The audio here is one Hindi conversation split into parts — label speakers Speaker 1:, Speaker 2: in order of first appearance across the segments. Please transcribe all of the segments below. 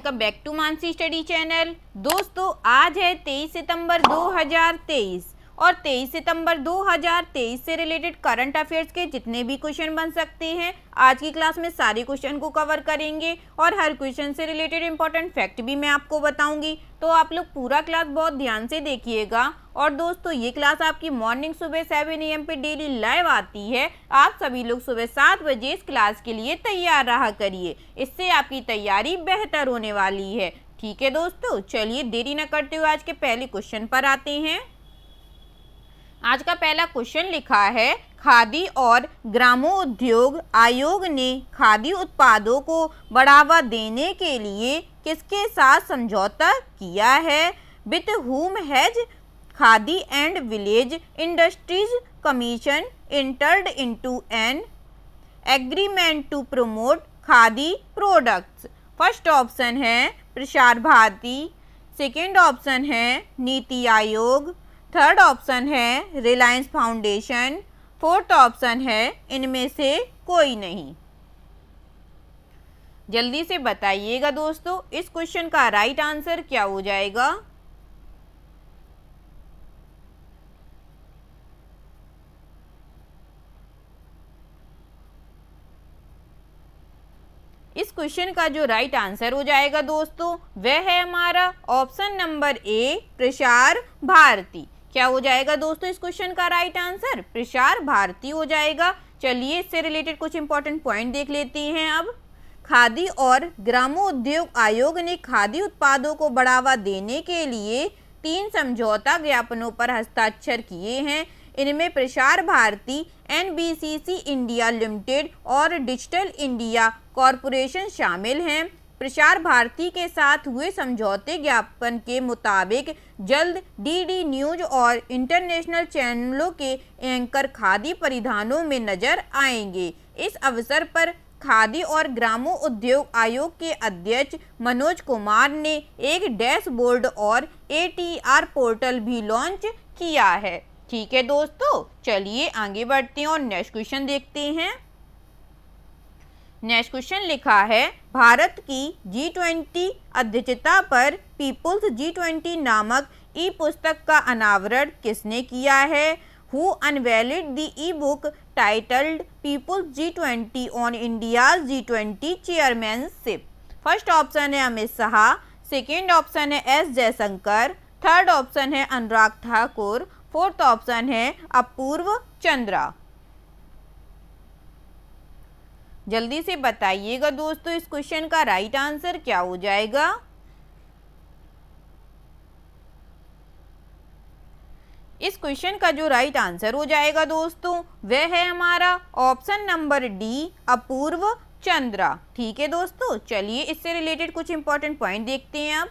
Speaker 1: Welcome back to Mansi study channel. दोस्तों आज है 23 सितंबर 2023 और 23 सितंबर 2023 से रिलेटेड करंट अफेयर्स के जितने भी क्वेश्चन बन सकते हैं आज की क्लास में सारे क्वेश्चन को कवर करेंगे और हर क्वेश्चन से रिलेटेड इंपॉर्टेंट फैक्ट भी मैं आपको बताऊंगी। तो आप लोग पूरा क्लास बहुत ध्यान से देखिएगा। और दोस्तों ये क्लास आपकी मॉर्निंग सुबह 7 AM पे डेली लाइव आती है। आप सभी लोग सुबह 7 बजे इस क्लास के लिए तैयार रहा करिए, इससे आपकी तैयारी बेहतर होने वाली है। ठीक है दोस्तों, चलिए देरी न करते हुए आज के पहले क्वेश्चन पर आते हैं। आज का पहला क्वेश्चन लिखा है, खादी और ग्रामोद्योग आयोग ने खादी उत्पादों को बढ़ावा देने के लिए किसके साथ समझौता किया है? With whom has khadi and village industries commission entered into an agreement to promote khadi products? First option है प्रसार भारती, सेकेंड ऑप्शन है नीति आयोग, थर्ड ऑप्शन है रिलायंस फाउंडेशन, फोर्थ ऑप्शन है इनमें से कोई नहीं। जल्दी से बताइएगा दोस्तों इस क्वेश्चन का राइट आंसर क्या हो जाएगा। इस क्वेश्चन का जो राइट आंसर हो जाएगा दोस्तों वह है हमारा option number A Prasar Bharati. क्या हो जाएगा दोस्तों इस क्वेश्चन का राइट आंसर? प्रसार भारती हो जाएगा। चलिए इससे रिलेटेड कुछ इंपॉर्टेंट पॉइंट देख लेते हैं। अब खादी और ग्रामोद्योग आयोग ने खादी उत्पादों को बढ़ावा देने के लिए 3 समझौता ज्ञापनों पर हस्ताक्षर किए हैं। इनमें Prasar Bharati, NBCC India limited और डिजिटल इंडिया कॉरपोरेशन शामिल हैं। प्रसार भारती के साथ हुए समझौते ज्ञापन के मुताबिक जल्द DD न्यूज और इंटरनेशनल चैनलों के एंकर खादी परिधानों में नजर आएंगे। इस अवसर पर खादी और ग्रामोद्योग आयोग के अध्यक्ष मनोज कुमार ने एक डैशबोर्ड और ATR पोर्टल भी लॉन्च किया है। ठीक है दोस्तों, चलिए आगे बढ़ते हैं और नेक्स्ट क्वेश्चन देखते हैं। नेक्स्ट क्वेश्चन लिखा है, भारत की G20 अध्यक्षता पर पीपुल्स G20 नामक ई पुस्तक का अनावरण किसने किया है? Who unveiled the e book titled people's G20 on India's G20 chairmanship? First option है अमित शाह, सेकेंड ऑप्शन है S जयशंकर, थर्ड ऑप्शन है अनुराग ठाकुर, फोर्थ ऑप्शन है अपूर्व चंद्रा। जल्दी से बताइएगा दोस्तों इस क्वेश्चन का राइट आंसर क्या हो जाएगा। इस क्वेश्चन का जो राइट आंसर हो जाएगा दोस्तों वह है हमारा ऑप्शन नंबर डी अपूर्व चंद्रा। ठीक है दोस्तों, चलिए इससे रिलेटेड कुछ इंपॉर्टेंट पॉइंट देखते हैं। अब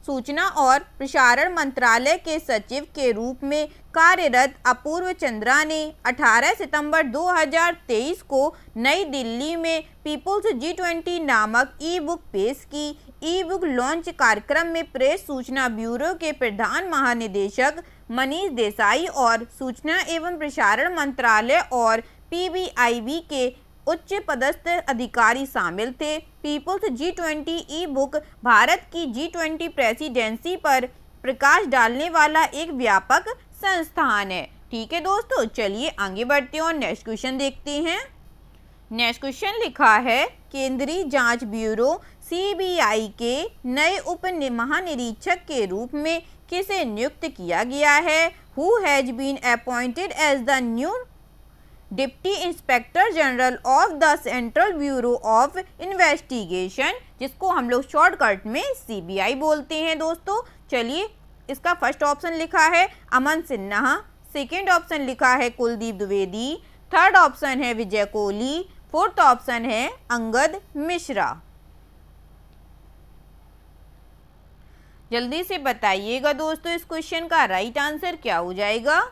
Speaker 1: सूचना और प्रसारण मंत्रालय के सचिव के रूप में कार्यरत अपूर्व चंद्रा ने 18 सितंबर 2023 को नई दिल्ली में पीपुल्स G20 नामक ई बुक पेश की। ई बुक लॉन्च कार्यक्रम में प्रेस सूचना ब्यूरो के प्रधान महानिदेशक मनीष देसाई और सूचना एवं प्रसारण मंत्रालय और PBIB के उच्च पदस्थ अधिकारी शामिल थे। पीपुल्स G20 ई बुक भारत की G20 प्रेसिडेंसी पर प्रकाश डालने वाला एक व्यापक संस्थान है। ठीक है दोस्तों, चलिए आगे बढ़ते हैं और नेक्स्ट क्वेश्चन देखते हैं। नेक्स्ट क्वेश्चन लिखा है, केंद्रीय जांच ब्यूरो CBI के नए उप महानिरीक्षक के रूप में किसे नियुक्त किया गया है? Who has been appointed as the new deputy inspector general of the central bureau of investigation, जिसको हम लोग शॉर्टकट में CBI बोलते हैं दोस्तों। चलिए इसका फर्स्ट ऑप्शन लिखा है अमन सिन्हा, सेकेंड ऑप्शन लिखा है कुलदीप द्विवेदी, थर्ड ऑप्शन है विजय कोहली, फोर्थ ऑप्शन है अंगद मिश्रा। जल्दी से बताइएगा दोस्तों इस क्वेश्चन का राइट आंसर क्या हो जाएगा।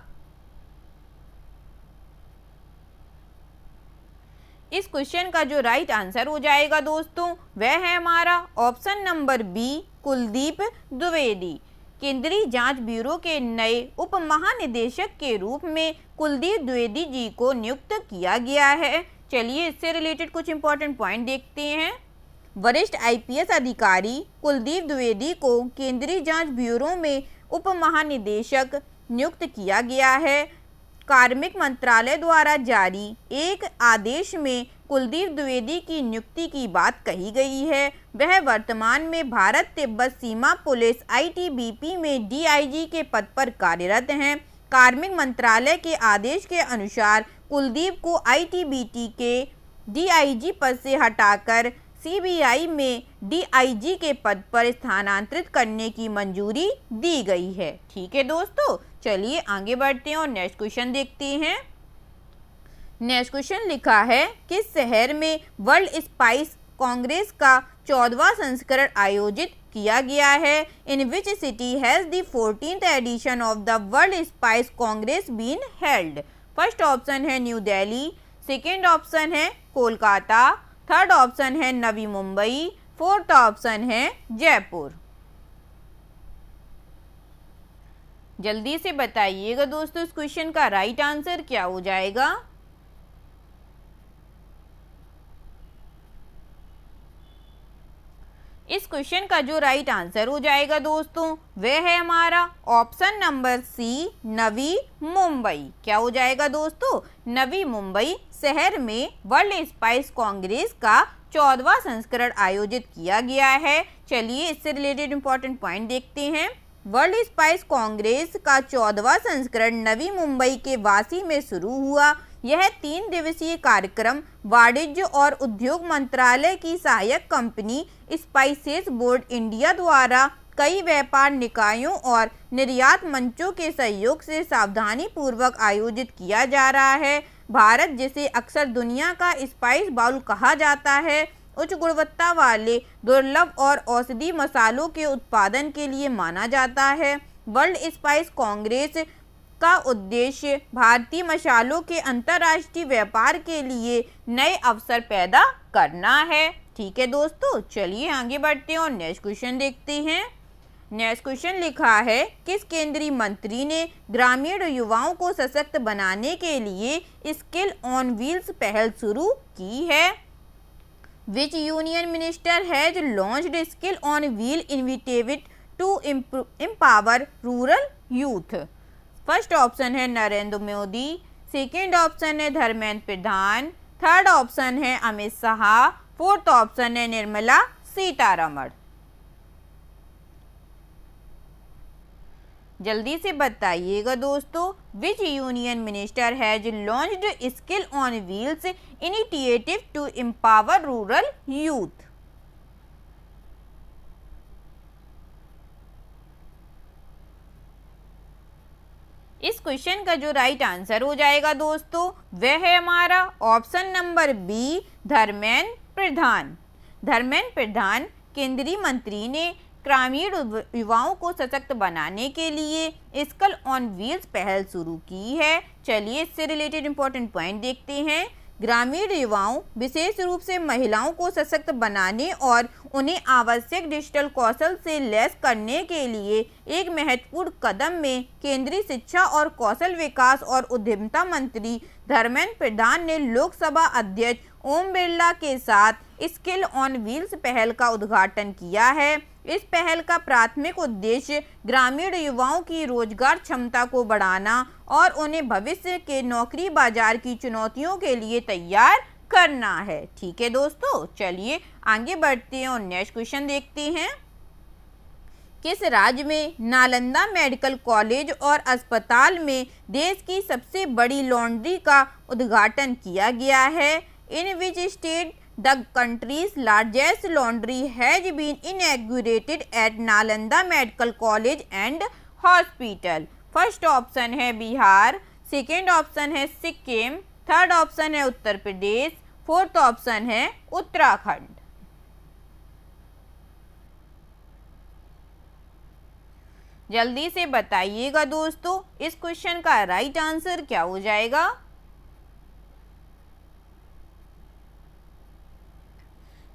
Speaker 1: इस क्वेश्चन का जो राइट आंसर हो जाएगा दोस्तों वह है हमारा option number B Kuldeep Dwivedi. केंद्रीय जांच ब्यूरो के नए उप महानिदेशक के रूप में कुलदीप द्विवेदी जी को नियुक्त किया गया है। चलिए इससे रिलेटेड कुछ इंपॉर्टेंट पॉइंट देखते हैं। वरिष्ठ आईपीएस अधिकारी कुलदीप द्विवेदी को केंद्रीय जांच ब्यूरो में उप महानिदेशक नियुक्त किया गया है। कार्मिक मंत्रालय द्वारा जारी एक आदेश में कुलदीप द्विवेदी की नियुक्ति की बात कही गई है। वह वर्तमान में भारत तिब्बत सीमा पुलिस आईटीबीपी में डीआईजी के पद पर कार्यरत हैं। कार्मिक मंत्रालय के आदेश के अनुसार कुलदीप को आईटीबीपी के डीआईजी पद से हटाकर सीबीआई में डीआईजी के पद पर स्थानांतरित करने की मंजूरी दी गई है। ठीक है दोस्तों, चलिए आगे बढ़ते हैं और नेक्स्ट क्वेश्चन देखते हैं। नेक्स्ट क्वेश्चन लिखा है, किस शहर में वर्ल्ड स्पाइस कांग्रेस का 14वां संस्करण आयोजित किया गया है? In which city has the 14th edition of the world spice congress been held? First option है न्यू दिल्ली, सेकेंड ऑप्शन है कोलकाता, थर्ड ऑप्शन है नवी मुंबई, फोर्थ ऑप्शन है जयपुर। जल्दी से बताइएगा दोस्तों, इस क्वेश्चन का राइट आंसर क्या हो जाएगा? इस क्वेश्चन का जो राइट आंसर हो जाएगा दोस्तों, वह है हमारा ऑप्शन नंबर सी, नवी मुंबई। क्या हो जाएगा दोस्तों? नवी मुंबई शहर में वर्ल्ड स्पाइस कांग्रेस का 14वां संस्करण आयोजित किया गया है। चलिए इससे रिलेटेड इंपॉर्टेंट पॉइंट देखते हैं। वर्ल्ड स्पाइस कांग्रेस का 14वां संस्करण नवी मुंबई के वासी में शुरू हुआ। यह 3 दिवसीय कार्यक्रम वाणिज्य और उद्योग मंत्रालय की सहायक कंपनी स्पाइसेस बोर्ड इंडिया द्वारा कई व्यापार निकायों और निर्यात मंचों के सहयोग से सावधानी पूर्वक आयोजित किया जा रहा है। भारत, जिसे अक्सर दुनिया का स्पाइस बाउल कहा जाता है, उच्च गुणवत्ता वाले दुर्लभ और औषधि मसालों के उत्पादन के लिए माना जाता है। वर्ल्ड स्पाइस कांग्रेस का उद्देश्य भारतीय मसालों के अंतर्राष्ट्रीय व्यापार के लिए नए अवसर पैदा करना है। ठीक है दोस्तों, चलिए आगे बढ़ते हैं और नेक्स्ट क्वेश्चन देखते हैं। नेक्स्ट क्वेश्चन लिखा है, किस केंद्रीय मंत्री ने ग्रामीण युवाओं को सशक्त बनाने के लिए स्किल ऑन व्हील्स पहल शुरू की है? Which union minister has launched skill on wheel initiative to empower rural youth? First option है नरेंद्र मोदी, सेकेंड ऑप्शन है धर्मेंद्र प्रधान, थर्ड ऑप्शन है अमित शाह, फोर्थ ऑप्शन है निर्मला सीतारमण। जल्दी से बताइएगा दोस्तों, which union minister has launched skill on wheels initiative to empower rural youth? इस क्वेश्चन का जो राइट आंसर हो जाएगा दोस्तों, वह है हमारा option number B, Dharmendra Pradhan. Dharmendra Pradhan केंद्रीय मंत्री ने ग्रामीण युवाओं को सशक्त बनाने के लिए स्किल ऑन व्हील्स पहल शुरू की है। चलिए इससे रिलेटेड इंपॉर्टेंट पॉइंट देखते हैं। ग्रामीण युवाओं, विशेष रूप से महिलाओं को सशक्त बनाने और उन्हें आवश्यक डिजिटल कौशल से लैस करने के लिए एक महत्वपूर्ण कदम में केंद्रीय शिक्षा और कौशल विकास और उद्यमिता मंत्री धर्मेंद्र प्रधान ने लोकसभा अध्यक्ष ओम बिरला के साथ स्किल ऑन व्हील्स पहल का उद्घाटन किया है। इस पहल का प्राथमिक उद्देश्य ग्रामीण युवाओं की रोजगार क्षमता को बढ़ाना और उन्हें भविष्य के नौकरी बाजार की चुनौतियों के लिए तैयार करना है। ठीक है दोस्तों, चलिए आगे बढ़ते हैं और नेक्स्ट क्वेश्चन देखते हैं। किस राज्य में नालंदा मेडिकल कॉलेज और अस्पताल में देश की सबसे बड़ी लॉन्ड्री का उद्घाटन किया गया है? In which state the country's largest laundry has been inaugurated at Nalanda Medical College and Hospital? First option है बिहार, सेकेंड ऑप्शन है सिक्किम, थर्ड ऑप्शन है उत्तर प्रदेश, फोर्थ ऑप्शन है उत्तराखंड। जल्दी से बताइएगा दोस्तों, इस क्वेश्चन का राइट आंसर क्या हो जाएगा?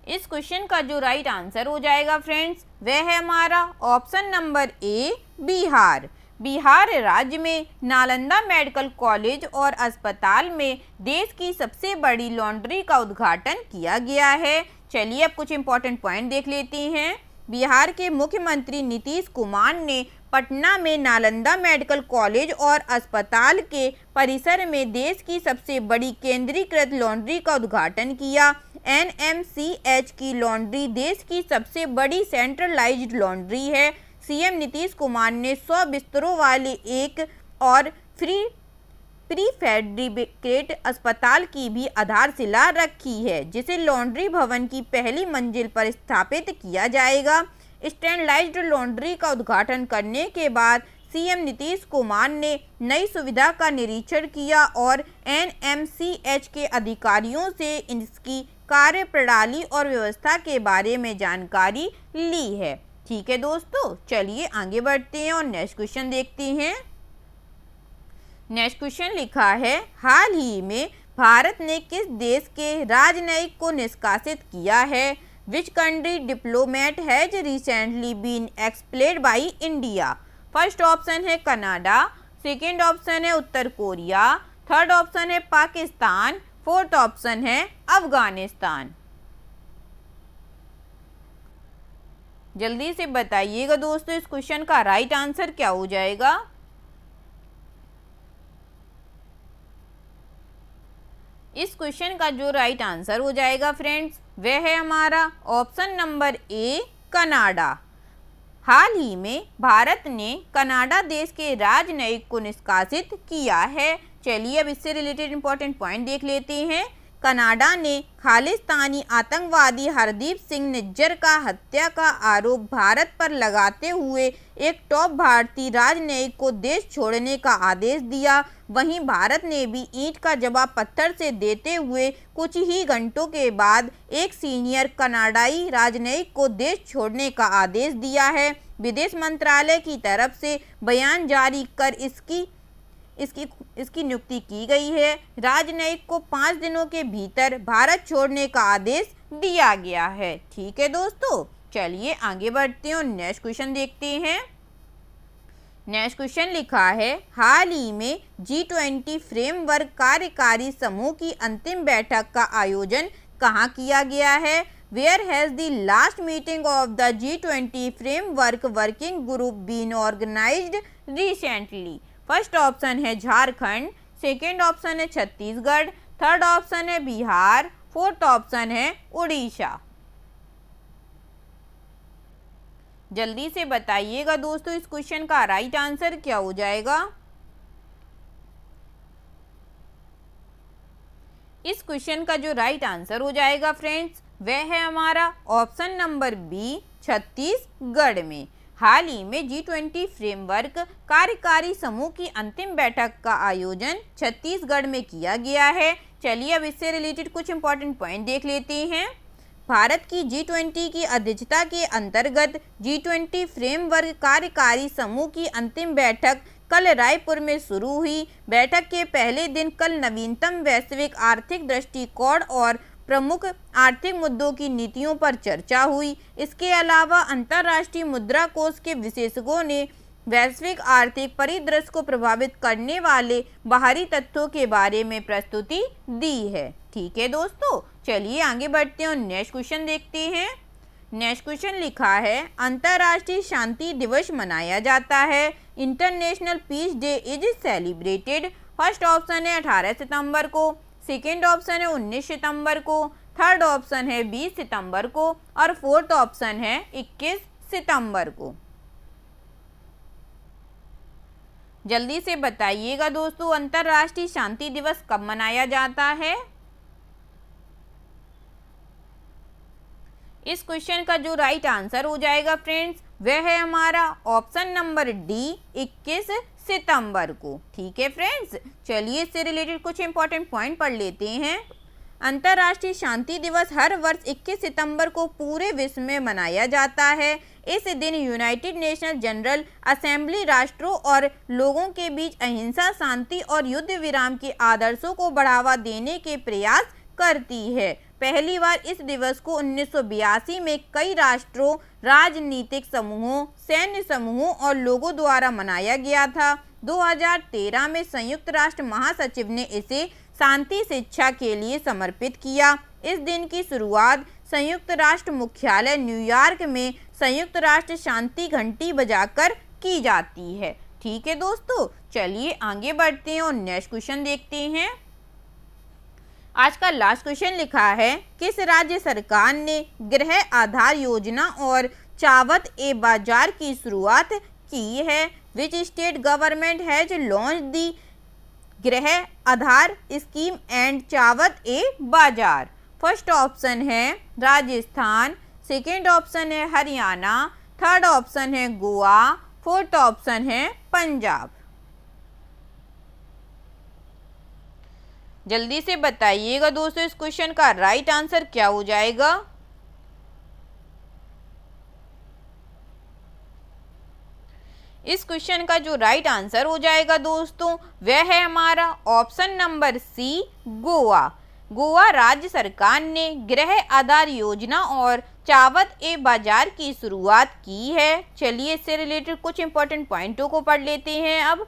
Speaker 1: इस क्वेश्चन का जो राइट आंसर हो जाएगा फ्रेंड्स, वह है हमारा option number A, Bihar. Bihar राज्य में नालंदा मेडिकल कॉलेज और अस्पताल में देश की सबसे बड़ी लॉन्ड्री का उद्घाटन किया गया है। चलिए अब कुछ इंपॉर्टेंट पॉइंट देख लेते हैं। बिहार के मुख्यमंत्री नीतीश कुमार ने पटना में नालंदा मेडिकल कॉलेज और अस्पताल के परिसर में देश की सबसे बड़ी केंद्रीकृत लॉन्ड्री का उद्घाटन किया। NMCH की लॉन्ड्री देश की सबसे बड़ी सेंट्रलाइज्ड लॉन्ड्री है। सीएम नीतीश कुमार ने 100 बिस्तरों वाले एक और प्रीफैब्रिकेट अस्पताल की भी आधारशिला रखी है, जिसे लॉन्ड्री भवन की पहली मंजिल पर स्थापित किया जाएगा। स्टैंडलाइज्ड लॉन्ड्री का उद्घाटन करने के बाद सीएम नीतीश कुमार ने नई सुविधा का निरीक्षण किया और NMCH के अधिकारियों से इसकी कार्य प्रणाली और व्यवस्था के बारे में जानकारी ली है। ठीक है दोस्तों, चलिए आगे बढ़ते हैं और नेक्स्ट क्वेश्चन देखते हैं। नेक्स्ट क्वेश्चन लिखा है, हाल ही में भारत ने किस देश के राजनयिक को निष्कासित किया है? Which country diplomat has recently been expelled by India? First option है कनाडा, सेकेंड ऑप्शन है उत्तर कोरिया, थर्ड ऑप्शन है पाकिस्तान, फोर्थ ऑप्शन है अफगानिस्तान। जल्दी से बताइएगा दोस्तों, इस क्वेश्चन का राइट आंसर क्या हो जाएगा? इस क्वेश्चन का जो राइट आंसर हो जाएगा फ्रेंड्स, वह है हमारा ऑप्शन नंबर ए, कनाडा। हाल ही में भारत ने कनाडा देश के राजनयिक को निष्कासित किया है। चलिए अब इससे रिलेटेड इंपॉर्टेंट पॉइंट देख लेते हैं। कनाडा ने खालिस्तानी आतंकवादी हरदीप सिंह निज्जर का हत्या का आरोप भारत पर लगाते हुए एक टॉप भारतीय राजनयिक को देश छोड़ने का आदेश दिया। वहीं भारत ने भी ईंट का जवाब पत्थर से देते हुए कुछ ही घंटों के बाद एक सीनियर कनाडाई राजनयिक को देश छोड़ने का आदेश दिया है। विदेश मंत्रालय की तरफ से बयान जारी कर इसकी नियुक्ति की गई है। राजनयिक को 5 दिनों के भीतर भारत छोड़ने का आदेश दिया गया है। ठीक है दोस्तों, चलिए आगे बढ़ते हैं और नेक्स्ट क्वेश्चन देखते हैं। नेक्स्ट क्वेश्चन लिखा है, हाल ही में G20 फ्रेमवर्क कार्यकारी समूह की अंतिम बैठक का आयोजन कहाँ किया गया है? Where has the last meeting of the G20 framework working group been organized recently? First option है झारखंड, सेकेंड ऑप्शन है छत्तीसगढ़, थर्ड ऑप्शन है बिहार, फोर्थ ऑप्शन है उड़ीसा। जल्दी से बताइएगा दोस्तों, इस क्वेश्चन का राइट आंसर क्या हो जाएगा? इस क्वेश्चन का जो राइट आंसर हो जाएगा फ्रेंड्स, वह है हमारा ऑप्शन नंबर बी, छत्तीसगढ़ में। हाल ही में G20 फ्रेमवर्क कार्यकारी समूह की अंतिम बैठक का आयोजन छत्तीसगढ़ में किया गया है। चलिए अब इससे रिलेटेड कुछ इंपॉर्टेंट पॉइंट देख लेते हैं। भारत की G20 की अध्यक्षता के अंतर्गत G20 फ्रेमवर्क कार्यकारी समूह की अंतिम बैठक कल रायपुर में शुरू हुई। बैठक के पहले दिन कल नवीनतम वैश्विक आर्थिक दृष्टिकोण और प्रमुख आर्थिक मुद्दों की नीतियों पर चर्चा हुई। इसके अलावा अंतर्राष्ट्रीय मुद्रा कोष के विशेषज्ञों ने वैश्विक आर्थिक परिदृश्य को प्रभावित करने वाले बाहरी तत्वों के बारे में प्रस्तुति दी है। ठीक है दोस्तों, चलिए आगे बढ़ते हैं और नेक्स्ट क्वेश्चन देखते हैं। नेक्स्ट क्वेश्चन लिखा है, अंतर्राष्ट्रीय शांति दिवस मनाया जाता है। International peace day is celebrated. First option है 18 सितंबर को, सेकेंड ऑप्शन है 19 सितंबर को, थर्ड ऑप्शन है 20 सितंबर को और फोर्थ ऑप्शन है 21 सितंबर को। जल्दी से बताइएगा दोस्तों, अंतर्राष्ट्रीय शांति दिवस कब मनाया जाता है? इस क्वेश्चन का जो राइट आंसर हो जाएगा फ्रेंड्स, वह है हमारा ऑप्शन नंबर डी, 21 सितंबर को। ठीक है फ्रेंड्स, चलिए इससे रिलेटेड कुछ इंपॉर्टेंट पॉइंट पढ़ लेते हैं। अंतर्राष्ट्रीय शांति दिवस हर वर्ष 21 सितंबर को पूरे विश्व में मनाया जाता है। इस दिन यूनाइटेड नेशन जनरल असेंबली राष्ट्रों और लोगों के बीच अहिंसा, शांति और युद्ध विराम के आदर्शों को बढ़ावा देने के प्रयास करती है। पहली बार इस दिवस को 1982 में कई राष्ट्रों, राजनीतिक समूहों, सैन्य समूहों और लोगों द्वारा मनाया गया था। 2013 में संयुक्त राष्ट्र महासचिव ने इसे शांति शिक्षा के लिए समर्पित किया। इस दिन की शुरुआत संयुक्त राष्ट्र मुख्यालय न्यूयॉर्क में संयुक्त राष्ट्र शांति घंटी बजाकर की जाती है। ठीक है दोस्तों, चलिए आगे बढ़ते हैं और नेक्स्ट क्वेश्चन देखते हैं। आज का लास्ट क्वेश्चन लिखा है, किस राज्य सरकार ने गृह आधार योजना और चावत ए बाजार की शुरुआत की है? Which state government has launch दी गृह आधार स्कीम एंड चावत ए बाजार? फर्स्ट ऑप्शन है राजस्थान, सेकेंड ऑप्शन है हरियाणा, थर्ड ऑप्शन है गोवा, फोर्थ ऑप्शन है पंजाब। जल्दी से बताइएगा दोस्तों इस क्वेश्चन का राइट आंसर क्या हो जाएगा। इस क्वेश्चन का जो राइट आंसर हो जाएगा दोस्तों वह है हमारा option number C, Goa. Goa राज्य सरकार ने गृह आधार योजना और चावत ए बाजार की शुरुआत की है। चलिए इससे रिलेटेड कुछ इंपॉर्टेंट पॉइंटों को पढ़ लेते हैं। अब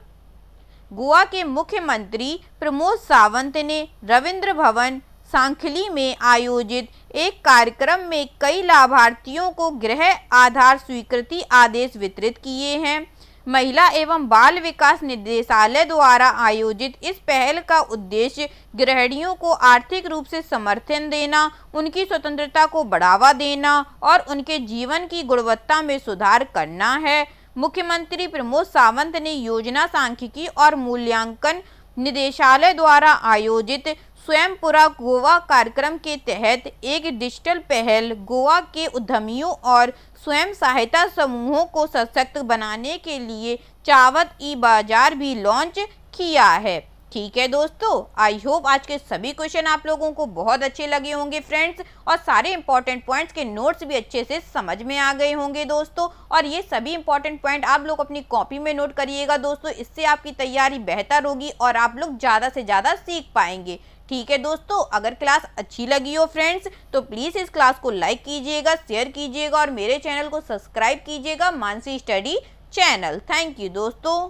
Speaker 1: गोवा के मुख्यमंत्री प्रमोद सावंत ने रविंद्र भवन सांखली में आयोजित एक कार्यक्रम में कई लाभार्थियों को गृह आधार स्वीकृति आदेश वितरित किए हैं। महिला एवं बाल विकास निदेशालय द्वारा आयोजित इस पहल का उद्देश्य गृहिणियों को आर्थिक रूप से समर्थन देना, उनकी स्वतंत्रता को बढ़ावा देना और उनके जीवन की गुणवत्ता में सुधार करना है। मुख्यमंत्री प्रमोद सावंत ने योजना सांख्यिकी और मूल्यांकन निदेशालय द्वारा आयोजित स्वयंपुरा गोवा कार्यक्रम के तहत एक डिजिटल पहल गोवा के उद्यमियों और स्वयं सहायता समूहों को सशक्त बनाने के लिए चावत ई बाजार भी लॉन्च किया है। ठीक है दोस्तों, आई होप आज के सभी क्वेश्चन आप लोगों को बहुत अच्छे लगे होंगे फ्रेंड्स, और सारे इंपॉर्टेंट पॉइंट्स के नोट्स भी अच्छे से समझ में आ गए होंगे दोस्तों। और ये सभी इंपॉर्टेंट पॉइंट आप लोग अपनी कॉपी में नोट करिएगा दोस्तों, इससे आपकी तैयारी बेहतर होगी और आप लोग ज़्यादा से ज़्यादा सीख पाएंगे। ठीक है दोस्तों, अगर क्लास अच्छी लगी हो फ्रेंड्स तो प्लीज़ इस क्लास को लाइक कीजिएगा, शेयर कीजिएगा और मेरे चैनल को सब्सक्राइब कीजिएगा, Mansi study channel. Thank you दोस्तों।